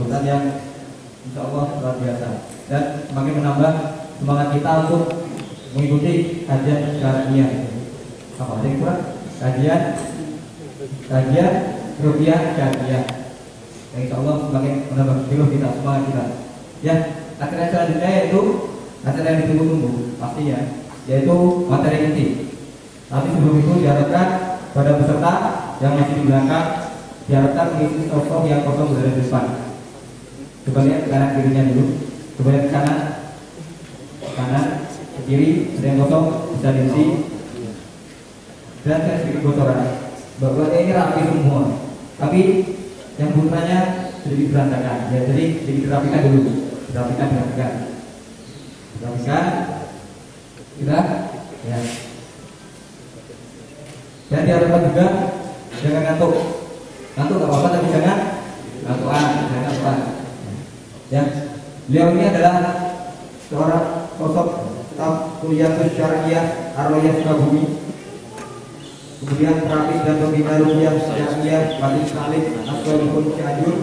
Ustaz yang insya Allah luar biasa dan semakin menambah semangat kita untuk mengikuti kajian syariah. Apa ada yang kurang? Kajian rupiah syariah. Yang insya Allah semakin menambah ilmu kita, semangat kita. Ya, acara selanjutnya yaitu acara yang ditunggu-tunggu pastinya, yaitu materi inti. Tapi sebelum itu diharapkan pada peserta yang masih di belakang diharapkan mengisi sosok yang kosong berada di depan. Coba lihat ke kanan kirinya dulu. Coba lihat ke kanan, ke kiri, ada yang kosong bisa diisi. Dan saya sedikit bocoran bahwa ini rapi semua, tapi yang putranya sedikit berantakan. Ya, jadi sedikit dirapikan dulu. Dirapikan. Sudah, ya. Dan diharapkan juga jangan ngantuk nggak apa-apa, tapi jangan ngantukan. Ya, beliau ini adalah seorang sosok staf kuliah syariah Ar-Royah Sukabumi, kemudian terapis dan pembina rupiah syariah Batin Salim Aswalipun Cianjur,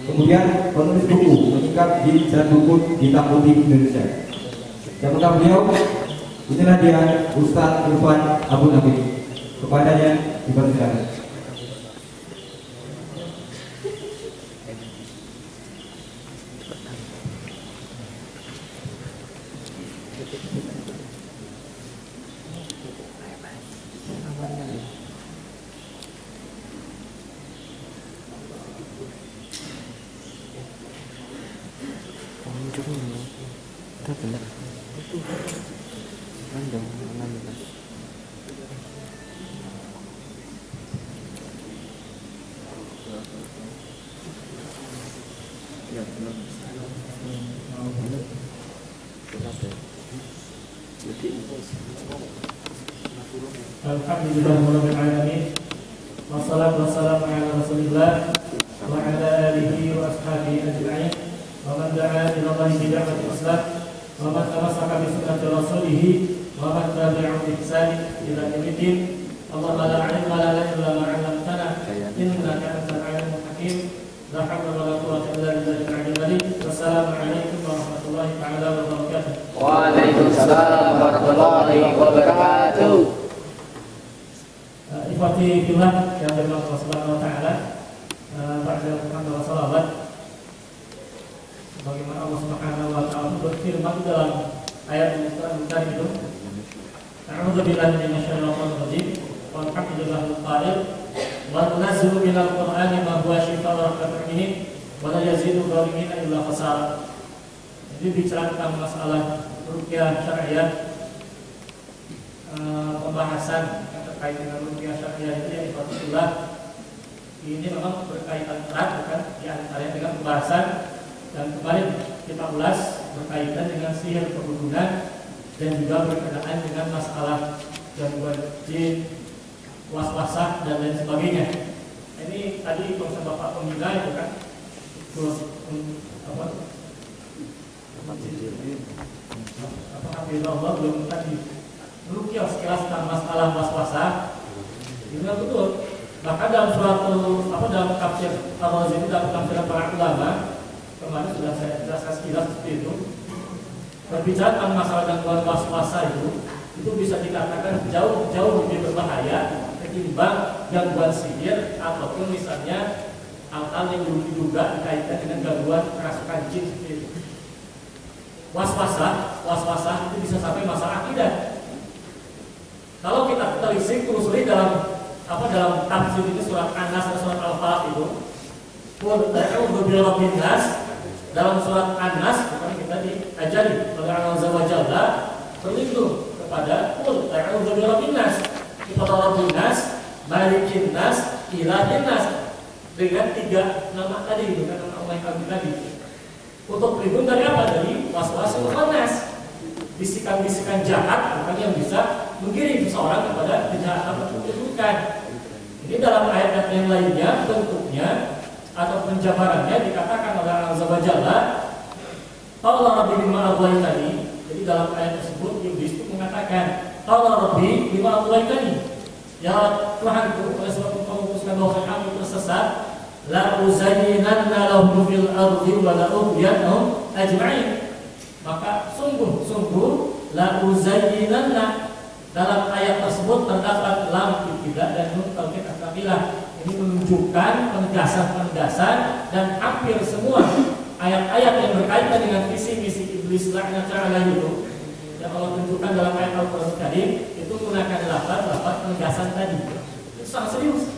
kemudian penulis buku mengikat jin dan buku hitam putih Indonesia. Siapakah beliau? Inilah dia, Ustaz Irfan Abu Nabi. Kepadanya dipersilakan. Alhamdulillahirrahmanirrahim. Wassalatu wassalamu ala Rasulillah wa ala alihi wa ashabihi ajma'in. Wa man da'a ila Allahi bi da'watil Islam wa man tamassaka bi sunnati rasulih wa man tabi'ahu bi ihsan ila yaumil Allahumma la 'ilma lana illa ma 'allamtana innaka antal 'alimul hakim. La hawla wa la quwwata illa billahil 'aliyyil 'azim. Wassalamu alaikum warahmatullahi ta'ala wabarakatuh. Waalaikumsalam warahmatullahi wabarakatuh. Ikhwati fillah yang dirahmati Allah Subhanahu wa taala, pada wa salawat bagaimana Allah Subhanahu wa taala berfirman dalam ayat yang tadi itu, A'udzu billahi minasyaitonir rajim. Walhamdulillahil qa'il wa nunazzilu minal qur'ani ma huwa syifaa'un wa rahmatun lil mu'minin wa la yazidu dzalimin illa khasara. Jadi bicara tentang masalah ruqyah syariah, pembahasan terkait dengan ruqyah syariah itu yang difatullah ini memang berkaitan erat bukan di antaranya dengan pembahasan, dan kemarin kita ulas berkaitan dengan sihir perhubungan dan juga berkenaan dengan masalah gangguan jin, waswasah dan lain sebagainya. Ini tadi konsep Bapak Pembina itu kan Allah belum tadi meruqyah sekilas tentang masalah waswasah. Ini betul. Bahkan dalam dalam tafsir Ar-Razi ini, dalam tafsir para ulama kemarin sudah saya jelaskan sekilas seperti itu. Berbicara tentang masalah gangguan waswasah itu bisa dikatakan jauh lebih berbahaya ketimbang gangguan sihir ataupun misalnya hal-hal yang belum diduga dikaitkan dengan gangguan kerasukan jin seperti itu. Waswasah itu bisa sampai masalah akidah. Kalau kita telisik telusuri dalam tafsir ini, surat An-Nas dan surat Al-Falaq itu, qul a'udzu birabbin nas, dalam surat An-Nas bukan kita diajari oleh Allah Azza wa Jalla berlindung kepada qul a'udzu birabbin nas, kepada Rabbun nas, Malikin nas, Ilahin nas, dengan 3 nama tadi, dengan nama Allah yang tadi. Untuk berlindung dari apa? Dari waswas khanas, bisikan-bisikan jahat bukan yang bisa menggiring seseorang kepada kejahatan atau keburukan. Ini dalam ayat yang lainnya bentuknya atau penjabarannya dikatakan oleh Allah Azza wa Jalla, Allah Rabbi bima aghwaytani. Jadi dalam ayat tersebut Iblis itu mengatakan, Allah Rabbi bima aghwaytani, ya Tuhanku, oleh sebab Engkau memutuskan bahwa kami tersesat, la uzayyinanna lahum fil ardi wa la ughwiyannahum ajma'in. Maka sungguh la uzayyinanna, dalam ayat tersebut terdapat lam ibtidah dan nun taukid astaqilah. Ini menunjukkan penegasan dan hampir semua ayat-ayat yang berkaitan dengan visi misi iblis laknatullah itu yang Allah tunjukkan dalam ayat Al-Qur'an Karim itu menggunakan lafaz penegasan tadi. Itu sangat serius.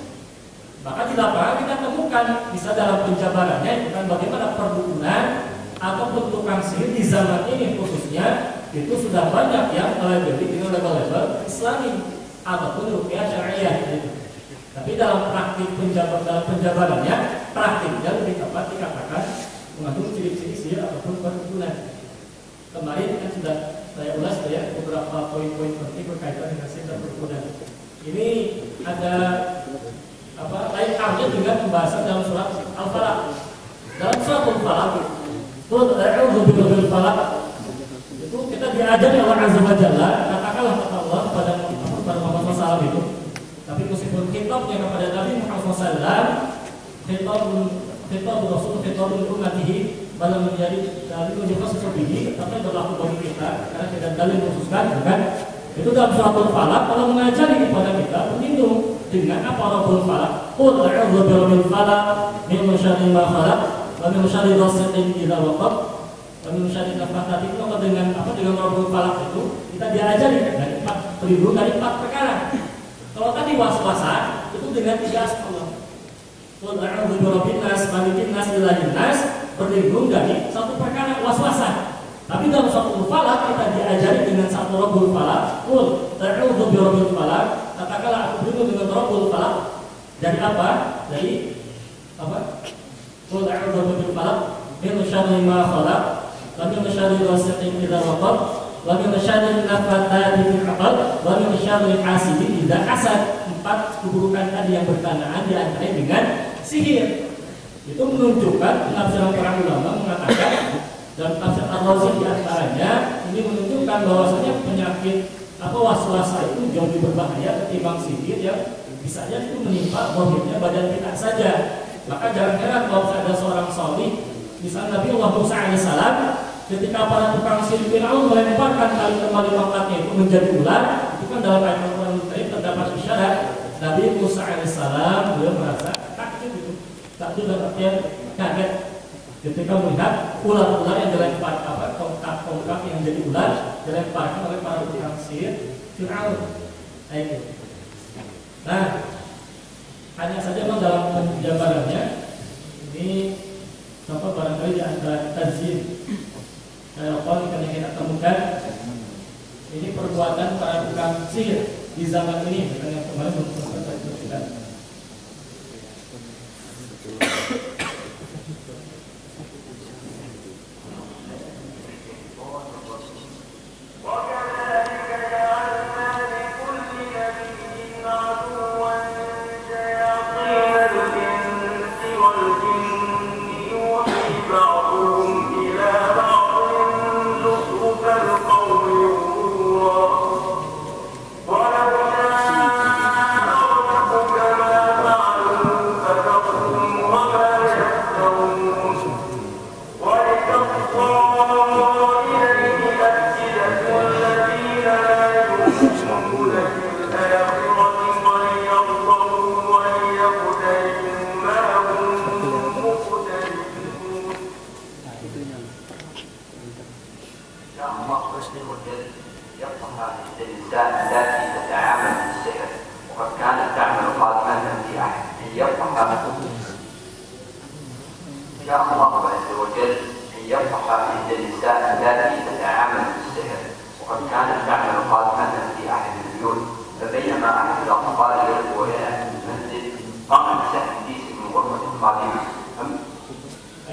Maka di lapangan kita temukan bisa dalam penjabarannya bukan bagaimana perdukunan ataupun tukang sihir di zaman ini khususnya itu sudah banyak yang melabeli dengan label-label Islami ataupun ruqyah syariah itu. Tapi dalam praktik penjabarannya, praktiknya lebih tepat dikatakan mengandung ciri-ciri sihir ataupun perdukunan. Kemarin kan sudah saya ulas ya beberapa poin-poin penting berkaitan dengan sihir dan perdukunan. Ini ada lain halnya dengan pembahasan dalam surat Al-Falaq. Dalam surat Al-Falaq, qul a'udzu birabbil falaq. Itu kita diajari oleh Allah Azza wa Jalla, katakanlah kata Allah kepada Muhammad SAW itu. Tapi meskipun kitabnya kepada Nabi Muhammad SAW, kitab Rasul, kitab ummatihi, malah menjadi dalil menjadi sesuatu tapi berlaku bagi kita karena tidak dalil khususkan, bukan? Itu dalam surat Al-Falaq kalau mengajari kepada kita berlindung dengan apa Rabbul Falaq. Qul a'udzu birabbil falaq min syarri ma khalaq wa min syarri ghasiqin idza waqab wa min syarri nafathati. Maka dengan Rabbul Falaq itu kita diajari dari berlindung dari 4 perkara. Kalau tadi was-wasa itu dengan 3 Allah. Qul a'udzu birabbin nas, malikin nas, ilahin nas, berlindung dari 1 perkara was-wasa. Tapi dalam satu falaq kita diajari dengan 1 Rabbul Falaq. Qul a'udzu birabbil falaq, katakanlah aku berlindung dengan Rabbul Falaq dari apa? Dari apa? Qul a'udzu birabbil falaq min syarri ma khalaq wa min syarri ghasiqin idza waqab wa min syarri nafathati fil 'uqad wa min syarri hasidin idza hasad. 4 keburukan tadi yang berkenaan diantaranya dengan sihir. Itu menunjukkan penafsiran para ulama mengatakan dan tafsir Ar-Razi di antaranya ini menunjukkan bahwasanya penyakit waswasa itu jauh lebih berbahaya ketimbang sihir yang bisa saja itu menimpa zahirnya badan kita saja. Maka jangan heran kalau ada seorang salih, misalnya Nabi Allah Musa alaihissalam, ketika para tukang sihir Fir'aun melemparkan tali kembali tongkatnya itu menjadi ular, itu kan dalam ayat Al-Qur'an terdapat isyarat Nabi Musa alaihissalam beliau merasa takjub itu, takjub dalam artian kaget ketika melihat ular-ular yang dilempar tongkat yang jadi ular dilemparkan oleh para tukang sihir Fir'aun. Nah, hanya saja memang dalam penjabarannya ini contoh barangkali di antara tajzim yang kita temukan ini perbuatan para tukang sihir di zaman ini bukan yang kemarin belum selesai kita.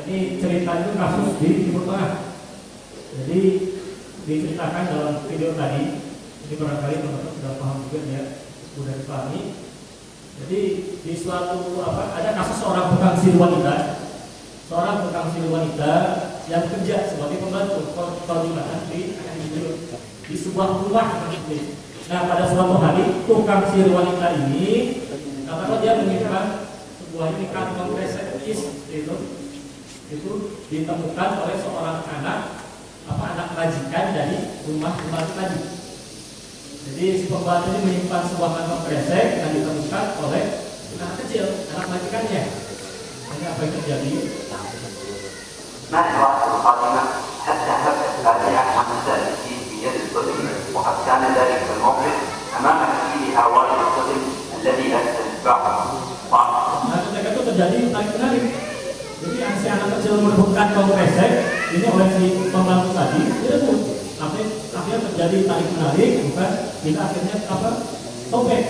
Ini cerita itu kasus di Timur Tengah. Jadi diceritakan dalam video tadi. Ini barangkali teman-teman sudah paham juga ya, sudah dipahami. Jadi di suatu ada kasus seorang tukang sihir wanita, yang kerja sebagai pembantu kalimantan di sebuah rumah. Nah pada suatu hari tukang sihir wanita ini katakanlah dia mengirimkan sebuah ini kantong kresek itu ditemukan oleh seorang anak majikan dari rumah pembantu tadi. Jadi si pembantu ini menyimpan sebuah kantong kresek yang ditemukan oleh anak kecil, anak majikannya. Ini apa yang terjadi? مات رأس القادمة حتى هبت فاتحة حمزة في يد الطفل وقد كان ذلك الموقف أمام تحليلها والد الطفل الذي أتبعه. Nah, ketika itu terjadi tarik menarik. Jadi yang si anak kecil merebutkan kantong kresek ini oleh si pembantu tadi direbut. Akhirnya terjadi tarik menarik, bukan? Kita akhirnya sobek.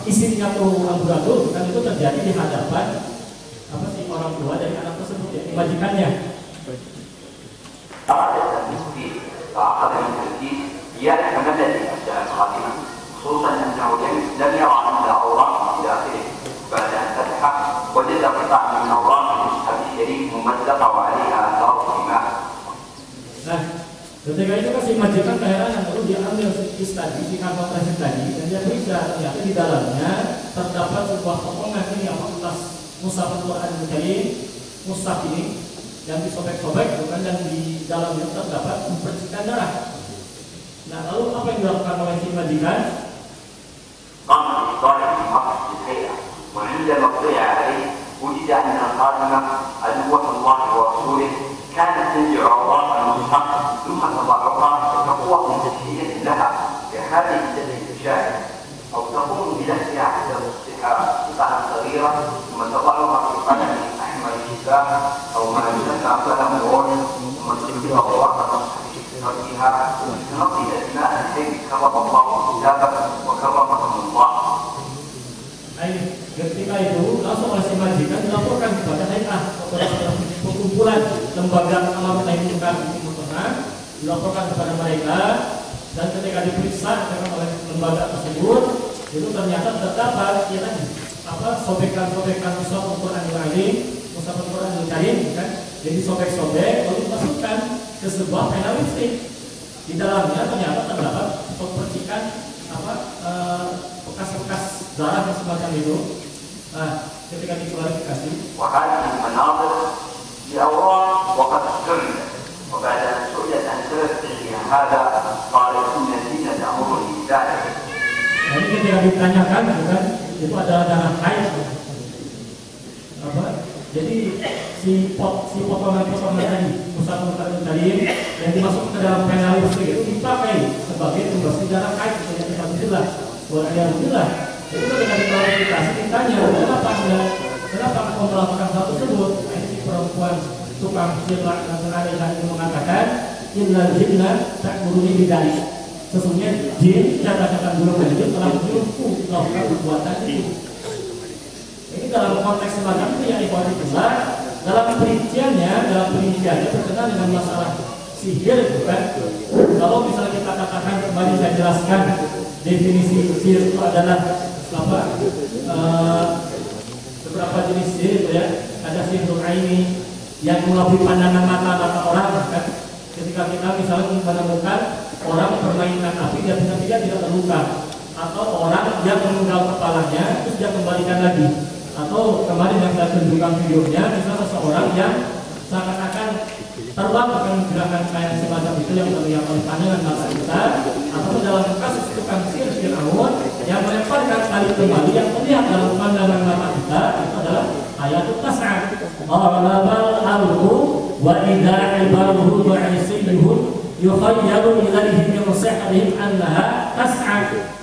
Isinya tuh amburadul, bukan itu terjadi di hadapan si orang tua dari anak tersebut, ya, majikannya. أراد التسبيح فأخذ من التركيز ليعلم ما الذي أبدأ الخاتمة خصوصا أنه لم يرى إلا أوراق في داخله بعد أن فتح وجد قطع من أوراق المصحف الشريف ممزقة وعليها آثار الدماء. Nah, ketika itu kan si majikan keheranan lalu dia ambil si tadi, si kantong kresek tadi, dan dia periksa ternyata di dalamnya terdapat sebuah potongan ini bekas mushaf Al-Quran Karim, mushaf ini yang disobek-sobek, bukan, dan di dalamnya terdapat percikan darah. Nah, lalu apa yang dilakukan oleh si majikan? قام بإصدار المقص بالهيئة وعندما اطلع عليه وجد أن الخاتمة عدوة الله ورسوله كانت تنزع أوراق المصحف ثم تضعها كقوة تشهير لها كهذه التي تشاهد أو تقوم بلفها حتى تصبح قطعا صغيرة ثم تضعها في قلم أحمر الشفاف أو ما يسمى قلم الروح ثم تكتب أوراق المصحف فيها تنقي أسماء الحي كرم الله كتابه وكرمكم الله. Ketika itu langsung oleh si majikan dilaporkan kepada HIA atau perkumpulan lembaga amal tahimkan di Timur Tengah, dilaporkan kepada mereka, dan ketika diperiksa oleh lembaga tersebut itu ternyata terdapat sobekan-sobekan mushaf Al-Quran Al-Karim, mushaf Al-Quran Al-Karim, kan? Jadi sobek-sobek lalu dimasukkan ke sebuah pena lipstik. Di dalamnya ternyata terdapat percikan bekas-bekas darah dan semacam itu. Nah, ketika diklarifikasi, وهذه المناظر لأوراق وقد استعملت وبعد أن سئلت عن سبب فعلها هذا قالت إن الدين تأمرني بذلك. jadi ketika ditanyakan, kan, itu adalah darah haid. Jadi si potongan-potongan tadi, mushaf Al-Quran Karim yang dimasukkan ke dalam pena lipstik itu dipakai sebagai pembersih darah haid, yang alhamdulillah, alhamdulillah. Itu ketika diklarifikasi ditanya, kenapa kamu melakukan hal tersebut? Nah, si perempuan tukang sirlah yang itu mengatakan, innal jinna ta'muruni bidzalik. Sesungguhnya jin, kata-kata golongan jin telah menyuruhku melakukan perbuatan itu. Ini dalam konteks semacam itu yang ikhwanillah, dalam perinciannya berkenaan dengan masalah sihir, bukan? Kalau misalnya kita katakan kembali, saya jelaskan definisi sihir itu adalah beberapa jenis sihir itu, ya. Ada sihir aini yang melalui pandangan mata orang, kan? Ketika kita misalnya menemukan orang permainan api, dia tidak terluka, atau orang yang menunggal kepalanya terus dia kembalikan lagi, atau kemarin yang saya tunjukkan videonya, misalnya seseorang yang seakan-akan terbang dengan gerakan kayak semacam itu yang terlihat oleh pandangan mata kita, atau dalam kasus tukang sihir Fir'aun yang melemparkan tali kembali yang terlihat dalam pandangan mata kita, itu adalah ayatul tas'ad. Ghalabal ardu wa idza ibaruhu wa isihun yukhayyalu ilaihi min sihrihim annaha tas'ad.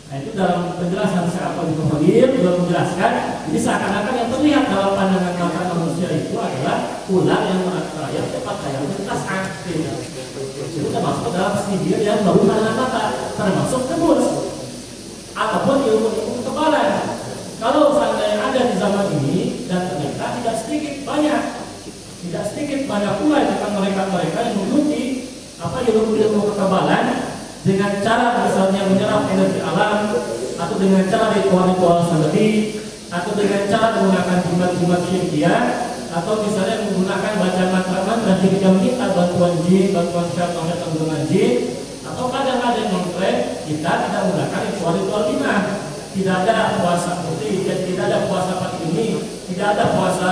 Nah, itu dalam penjelasan Syekh Abdul Qadir juga menjelaskan, jadi seakan-akan yang terlihat dalam pandangan mata manusia itu adalah ular yang merayap cepat kayak tas'ad. Itu termasuk dalam sihir yang baru pandangan mata, termasuk tebus ataupun ilmu kekebalan. Kalau seandainya ada di zaman ini, dan ternyata tidak sedikit banyak pula dengan mereka yang memiliki ilmu kekebalan dengan cara misalnya menyerap energi alam, atau dengan cara ritual-ritual sanadi, atau dengan cara menggunakan jimat-jimat syirkiyah, atau misalnya menggunakan baca mantra-mantra jika meminta bantuan jin, bantuan syaitan golongan jin, atau kadang-kadang mengklaim kita tidak menggunakan ritual-ritual bid'ah, tidak ada puasa putih, tidak ada puasa pagi ini, tidak ada puasa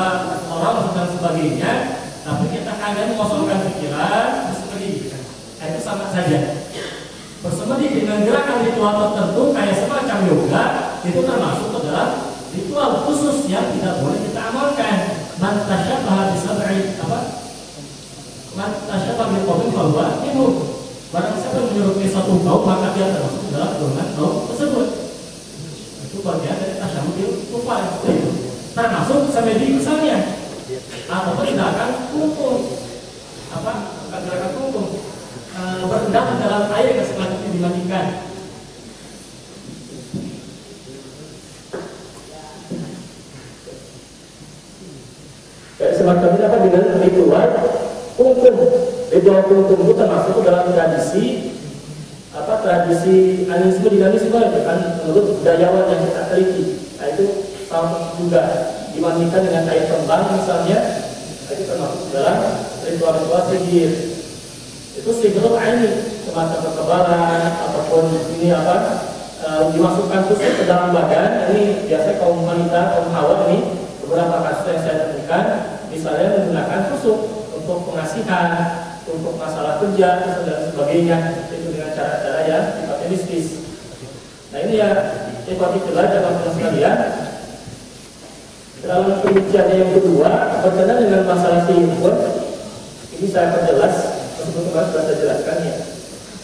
orang dan sebagainya, tapi kita hanya mengosongkan pikiran seperti itu. Itu sama saja. Bersemedi dengan gerakan ritual tertentu kayak semacam yoga itu termasuk ke dalam ritual khusus yang tidak boleh kita amalkan. Man tasyabaha bisab'i man tasyabaha bil qawmin fahuwa minhum. Barang siapa yang menyerupai satu kaum maka dia termasuk dalam golongan kaum tersebut. Itu bagian dari tasyahud kufar itu. Termasuk semedi misalnya atau gerakan kumpul gerakan kumpul berendam dalam air yang selanjutnya dimandikan. Semacam ini apa dengan ritual kungkum. Ritual kungkum itu termasuk dalam tradisi animisme dinamisme itu kan menurut budayawan yang kita teliti. Nah itu sama juga dimandikan dengan air kembang misalnya. Nah, itu termasuk dalam ritual-ritual sihir. Itu sihir ini semacam kekebalan ataupun ini dimasukkan tusuk ke dalam badan. Ini biasanya kaum wanita, kaum hawa ini beberapa kasus yang saya temukan misalnya menggunakan tusuk untuk pengasihan, untuk masalah kerja dan sebagainya, itu dengan cara-cara yang sifatnya mistis. Nah ini ya ikhwatibillah jamaah sekalian. Dalam pembicaraan yang kedua berkenaan dengan masalah sihir, ini saya perjelas meskipun kemarin sudah saya jelaskan ya.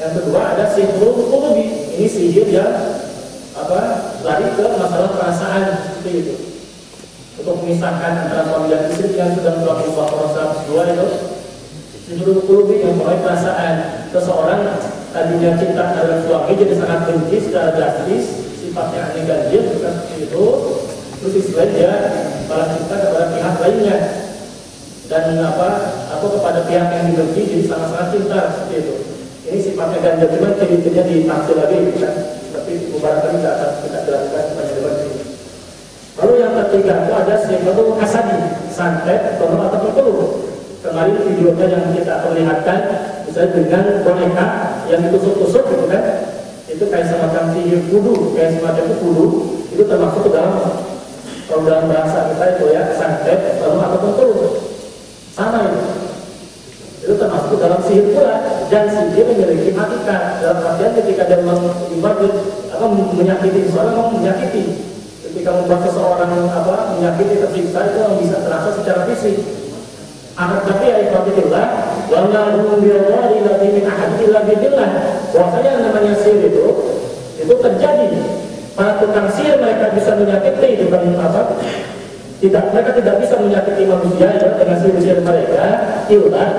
Yang kedua ada sihirul qulubi. Ini sihir yang lari ke masalah perasaan seperti itu. Untuk memisahkan antara suami dan istri yang sudah melakukan Al-Qur'an 2 itu sihirul qulubi yang mulai perasaan. Seseorang tadinya cinta terhadap suami jadi sangat benci secara drastis, sifatnya aneh ganjil seperti itu. Terus istilah dia balas cinta kepada pihak lainnya dan kepada pihak yang dibenci jadi sangat-sangat cinta seperti itu. Ini sifatnya ganjil, cuma ciri-cirinya ditaksir lagi kan. Tapi mubarakkan tidak akan kita jelaskan pada debat ini. Lalu yang ketiga itu ada sihirul hasadi, santet, tono atau berpeluh. Kemarin videonya yang kita perlihatkan misalnya dengan boneka yang ditusuk-tusuk gitu kan. Itu kayak semacam sihir vudu, kayak semacam itu vudu. Itu termasuk ke dalam kalau dalam bahasa kita itu ya santet, tono atau berpeluh. Sama itu. Itu termasuk dalam sihir pula, dan sihir memiliki hakikat dalam artian ketika dia menyakiti seseorang, mau menyakiti. Ketika membuat seseorang menyakiti, tersiksa, itu bisa terasa secara fisik. Tapi ya ikhwatillah, wa ma hum bi'adhi min ahadin illa billah. Bahwasanya yang namanya sihir itu terjadi. Para tukang sihir mereka bisa menyakiti dengan mereka tidak bisa menyakiti manusia ya, dengan sihir mereka. Illah.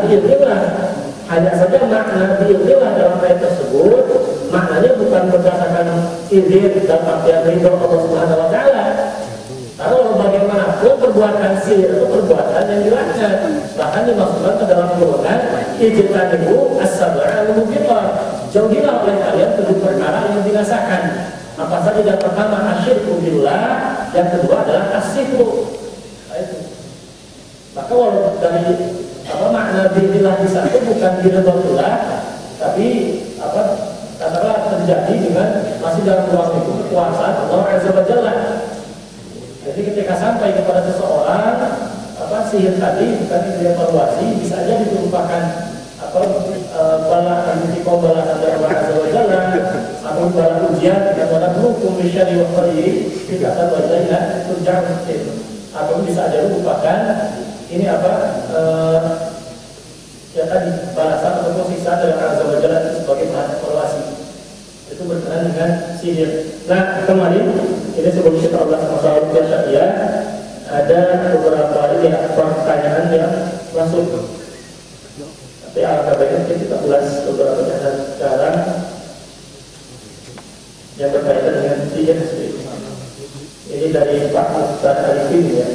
Hanya saja makna illah dalam ayat tersebut maknanya bukan berdasarkan sihir dalam artian ridho Allah Subhanahu wa taala. Kalau bagaimanapun perbuatan sihir itu perbuatan yang dilaknat, bahkan dimasukkan ke dalam golongan ijtanibu as-sab'a al-mubiqah. Jauhilah oleh kalian 7 perkara yang dirasakan. Apa saja? Yang pertama asyirku billah, yang kedua adalah as-sihru. Maka walaupun dari makna billah di sana bukan biridhatillah, tapi katakanlah terjadi dengan masih dalam ruang itu kekuasaan Allah Azza wa Jalla. Jadi ketika sampai kepada seseorang sihir tadi bukan dievaluasi, bisa aja ditumpahkan bala dari Allah Azza wa Jalla atau bala ujian dengan mana hukum bisyari wa qadiri tidak satu aja turja'un atau bisa aja merupakan ini ya tadi balasan atau sisa dari Allah Azza wa Jalla sebagai bahan evaluasi. Itu berkenaan dengan sihir. Nah kemarin ini sebelum kita masalah syariah ada beberapa pertanyaan yang masuk. Tapi alangkah baiknya kita ulas beberapa pertanyaan sekarang yang berkaitan dengan sihir. Ini dari Pak Mukhtar Arifin ya.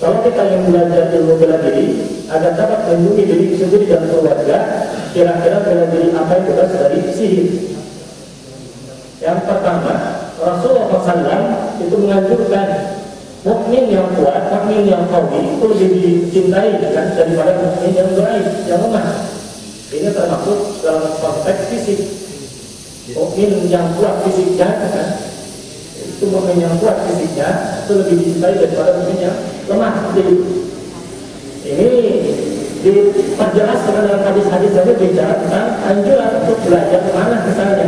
Kalau kita yang belajar ilmu bela diri agar dapat melindungi diri sendiri dan keluarga, kira-kira bela diri apa yang tugas dari sihir? Yang pertama, Rasulullah SAW itu menganjurkan mukmin yang kuat, mukmin yang qawi itu lebih dicintai daripada mukmin yang dhaif, yang lemah. Ini termasuk dalam konteks fisik. Mukmin yang kuat fisiknya itu mukmin yang kuat fisiknya itu lebih dicintai daripada mukmin yang lemah seperti itu. Ini diperjelas dengan dalam hadis-hadis yang bicara tentang anjuran untuk belajar kemana misalnya,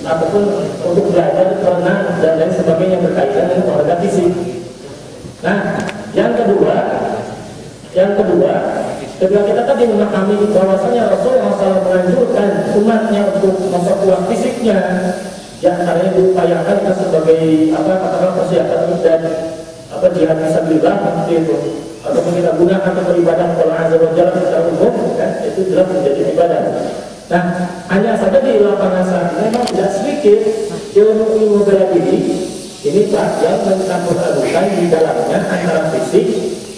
ataupun untuk belajar berenang dan lain sebagainya berkaitan dengan olahraga fisik. Nah, yang kedua, ketika kita tadi memahami bahwasanya Rasulullah SAW menganjurkan umatnya untuk memperkuat fisiknya, yang antaranya diupayakan kita sebagai katakanlah persiapan dan jihad fisabilillah seperti itu, ataupun kita gunakan untuk beribadah kepada Allah Azza wa Jalla secara umum, kan, itu jelas menjadi ibadah. Nah, hanya saja di lapangan saat ini memang tidak sedikit ilmu bela diri ini Pak yang mencampur adukan di dalamnya antara fisik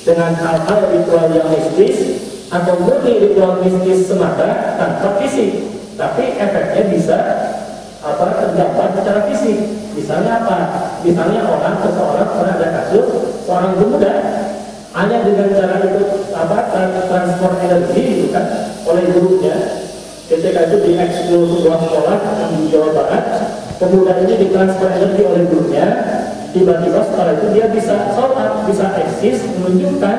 dengan hal-hal ritual yang mistis atau murni ritual mistis semata tanpa fisik, tapi efeknya bisa terdapat secara fisik. Misalnya apa? Misalnya seseorang pernah ada kasus seorang pemuda hanya dengan cara itu transfer energi itu kan oleh gurunya. Ketika itu diekspos sebuah sekolah di Jawa Barat, pemuda ini ditransfer energi oleh gurunya. Tiba-tiba setelah itu dia bisa sholat, bisa eksis, menunjukkan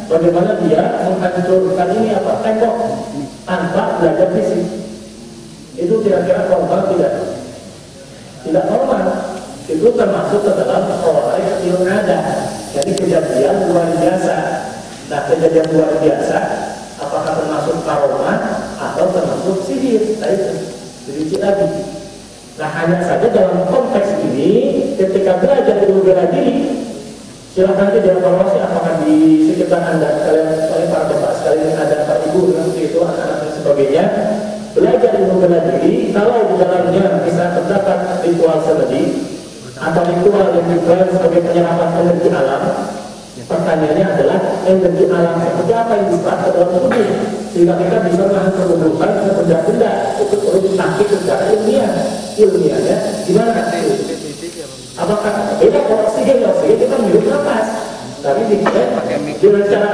bagaimana dia menghancurkan tembok tanpa belajar fisik. Itu kira-kira normal tidak? Tidak normal. Itu termasuk ke dalam khawarij ada. Jadi kejadian luar biasa. Nah, kejadian luar biasa apakah termasuk karomah atau termasuk sihir? Nah, itu dirinci lagi. Nah, hanya saja dalam konteks ini ketika belajar ilmu bela diri, silahkan nanti dievaluasi apakah di sekitar Anda kalian, oleh para bapak sekalian ada para ibu seperti itu, anak-anak dan sebagainya, belajar ilmu bela diri. Kalau di dalamnya bisa terdapat ritual semedi atau ritual yang diklaim sebagai penyerapan energi alam, pertanyaannya adalah energi alam seperti apa yang diserap ke dalam tubuh sehingga kita bisa mengumpulkan benda-benda untuk taktik secara ilmiahnya gimana itu? Apakah beda kalau oksigen kita hidup nafas, tapi dengan cara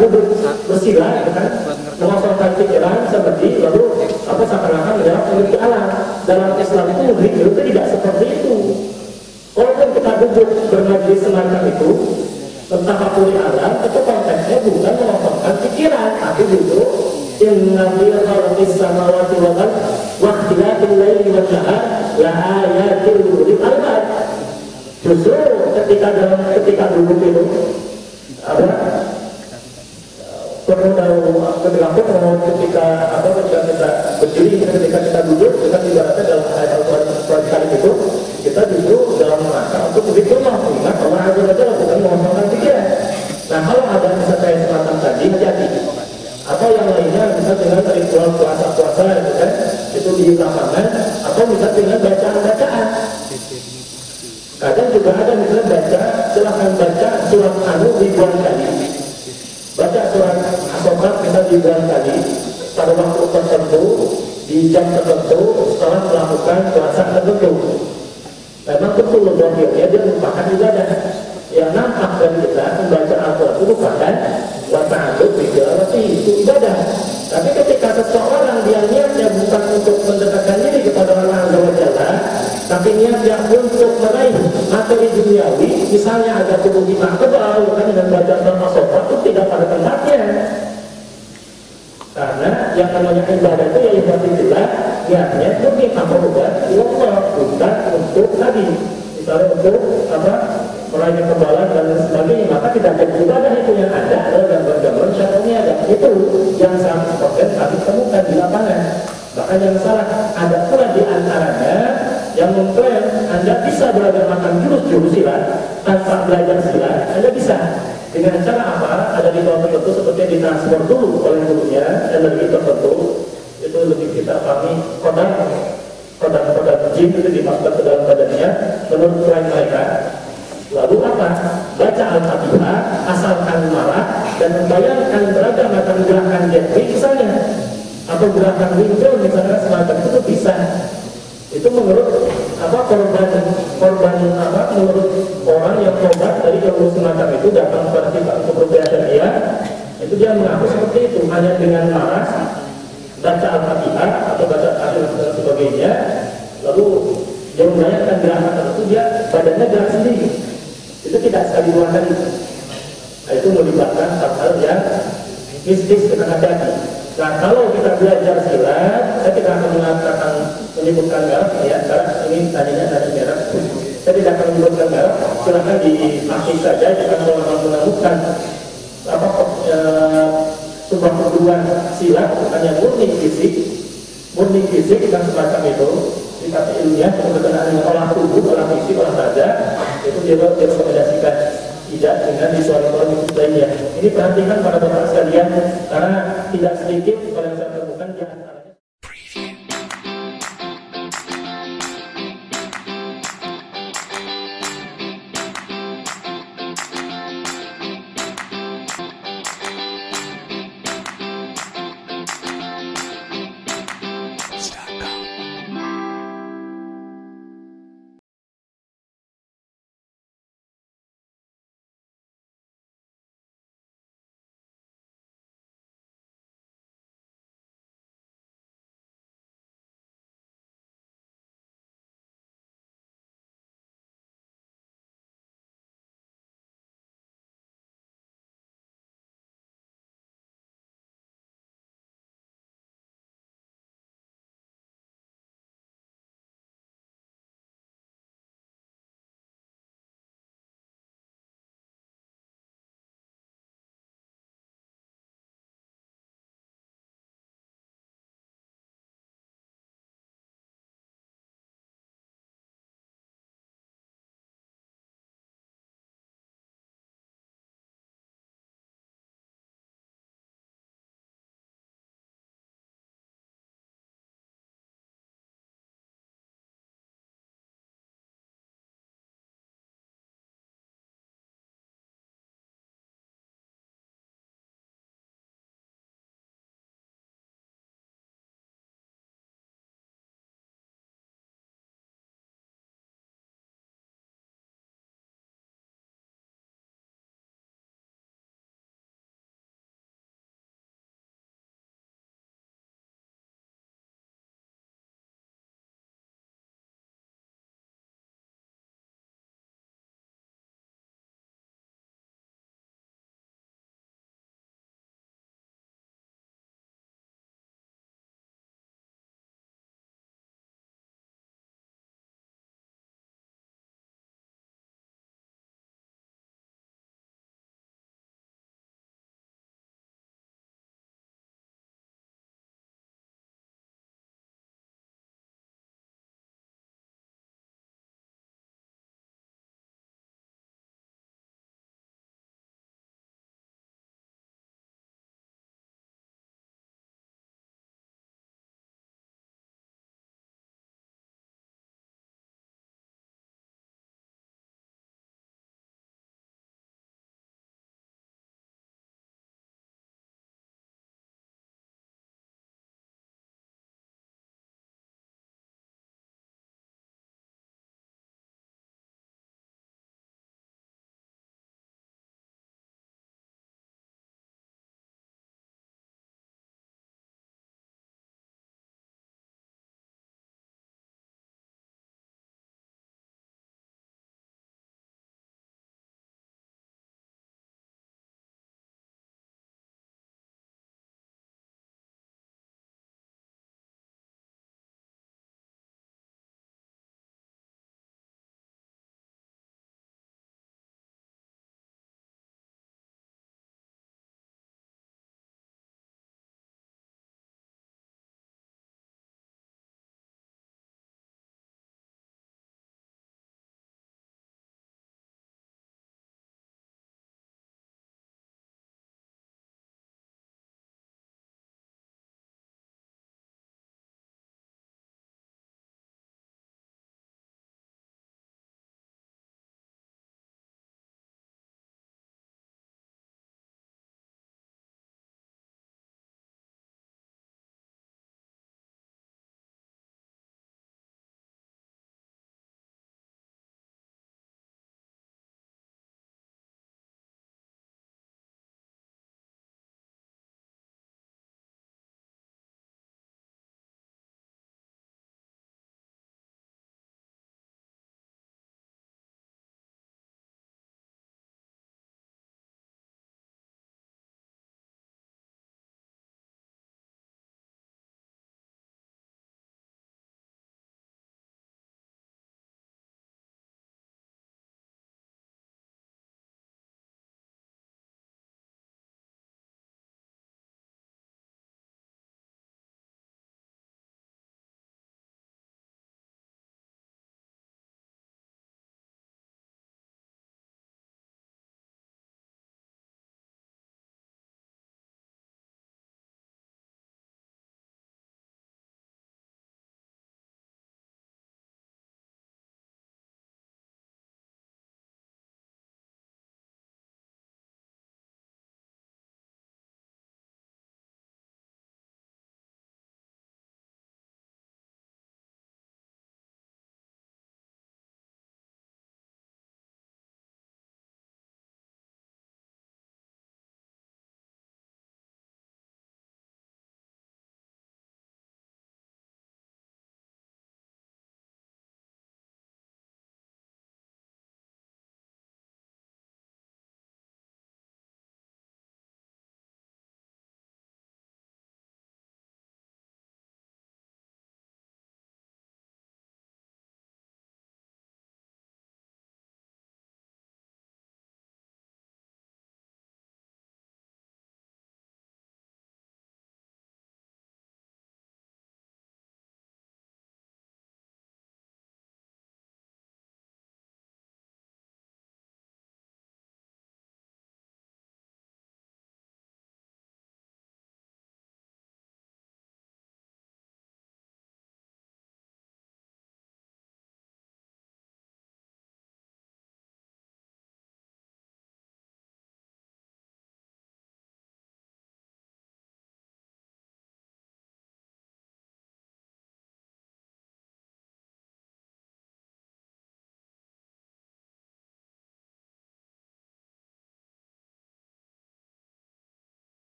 duduk bersila, kan, mengosongkan pikiran seperti lalu seakan-akan menyerap energi alam. Dalam Islam itu tidak seperti itu. Walaupun kita duduk bermajlis semacam itu tentang hakuli alam, itu konteksnya bukan mengosongkan pikiran, tapi duduk inna fi khalqis samawati wal ardi wa ikhtilafil laili wan nahar la ayatin lil albab. Justru ketika duduk itu ketika kita berdiri, ketika kita duduk, kita ibaratnya dalam ayat Al-Quran itu kita duduk dalam rangka untuk berdoa mengingat Allah Azza wa Jalla, bukan mengosongkan pikiran. Nah, kalau ada misalnya semacam tadi, hati-hati. Atau yang lainnya bisa dengan ritual puasa-puasa itu kan, itu di lapangan, atau bisa dengan bacaan-bacaan. Kadang juga ada misalnya silahkan baca surat Anu ribuan kali. Baca surat As-Saffat bisa ribuan kali pada waktu tertentu, di jam tertentu, setelah melakukan puasa tertentu. Memang betul bahwasanya dia merupakan ibadah. Yang nampak dari kita membaca Al-Quran itu bukan wata'adud bijarati, itu ibadah. Tapi ketika seseorang dia niatnya bukan untuk mendekatkan diri kepada Allah Azza wa Jalla, tapi niatnya untuk meraih materi duniawi, misalnya ada tubuh kita kebal, kan, dengan baca Al-Saffat itu tidak pada tempatnya. Karena yang namanya ibadah itu ya ibadahillah, niatnya murni apa bukan Allah, bukan untuk Nabi. Misalnya untuk meraih kebalan dan sebagainya, maka tidak ada ibadah itu yang ada adalah gambar-gambar syaitannya, dan itu yang sangat potensial kami temukan di lapangan. Bahkan yang salah ada pula di antaranya yang mengklaim Anda bisa belajar makan jurus silat tanpa belajar silat. Anda bisa dengan cara apa? Ada di bawah itu seperti ditransfer dulu oleh gurunya energi tertentu, itu lebih kita pahami kodam jin itu dimasukkan ke dalam badannya menurut klaim mereka. Lalu apa? Baca Al-Fatihah, asalkan marah dan membayangkan beragam macam gerakan jetri misalnya, atau gerakan windmill misalnya, semacam itu bisa. Itu menurut korban menurut orang yang tobat dari ilmu semacam itu datang kepada kita untuk berbeda itu dia mengaku seperti itu, hanya dengan marah baca Al-Fatihah atau baca Al-Fatihah dan sebagainya, lalu dia membayangkan gerakan tertentu, dia badannya gerak sendiri. Itu tidak sekali dua kali. Nah, itu melibatkan hal-hal yang mistis, dengan hati-hati. Nah, kalau kita belajar silat, saya tidak akan mengatakan menyebutkan merek ya, karena ini tadinya dari merek. Saya tidak akan menyebutkan merek, silahkan diaktif saja. Jika kalau menemukan apa sebuah perguruan silat bukannya murni fisik yang semacam itu, sifatnya ilmiah, berkenaan dengan olah tubuh, olah fisik, olah raga, itu dia rekomendasikan tidak dengan visual lainnya. Ini perhatikan para bapak sekalian, karena tidak sedikit